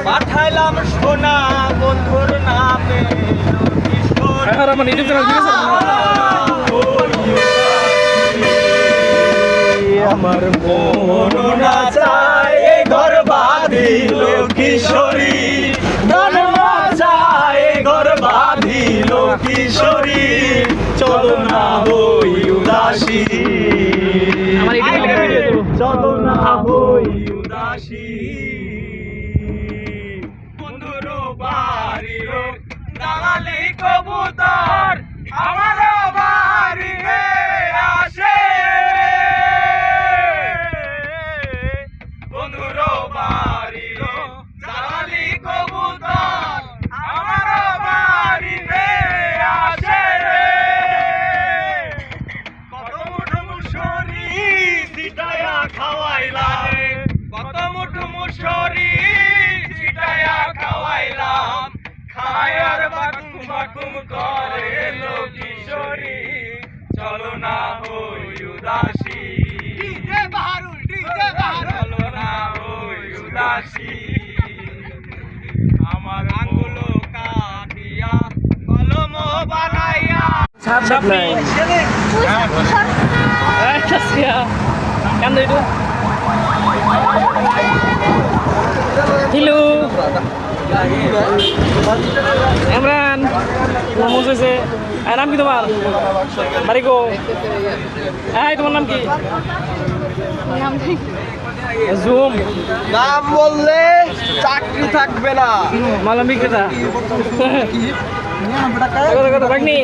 পাঠাইলাম সোনা বন্ধুর নামে আমার মন না চায় ঘর বাঁধিল কিশোরী মন না চায় ঘর বাঁধিল কিশোরী চলো না হই উদাসী চলো না হই উদাসী বন্ধুর বাড়ির দালালি কবুতর আমার বাড়ি আসে বন্ধুর বাড়ির দালালি কবুতর আমার বাড়ি আসে কত মুঠো মুসরি সিটায়া খাওয়াইলাম কত মুঠো মুসরি সিটায়া খাওয়াইলাম খায়ার বাকুম বাকুম করে লো কিশোরী চলো না হই উদাসী চলো না হই উদাসী আমার আঙ্গুল কাটিয়া কলম বানাইয়া হ্যালো ইমরান মোমোজ হয়েছে নাম কি তোমার বাড়ি গো এই তোমার নাম কি জুম নাম বললে চাকরি থাকবে না মালাম বিক্রেতা বাগনি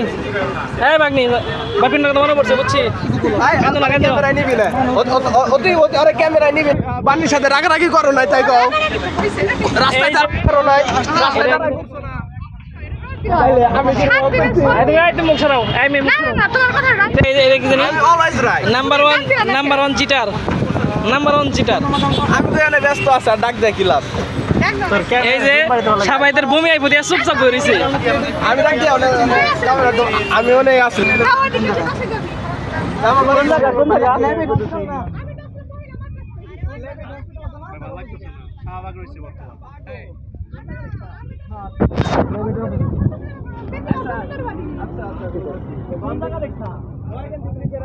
এই বাগনি বাপিন কথা মনে পড়ছে বুঝছি ক্যামেরায় নিবি বান্নির সাথে রাগারাগি করো নাই তাই কও রাস্তায় করো নাই নাম্বার ওয়ান চিটার আমি তো এখানে ব্যস্ত আছি আর ডাক দেয় কি লাভ এই যে সবাইদের ভূমি আইব দিয়া চুপচাপ করেছে আমি ডাক দিই আমি অনেক আছি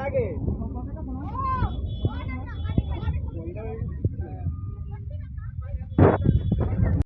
আগে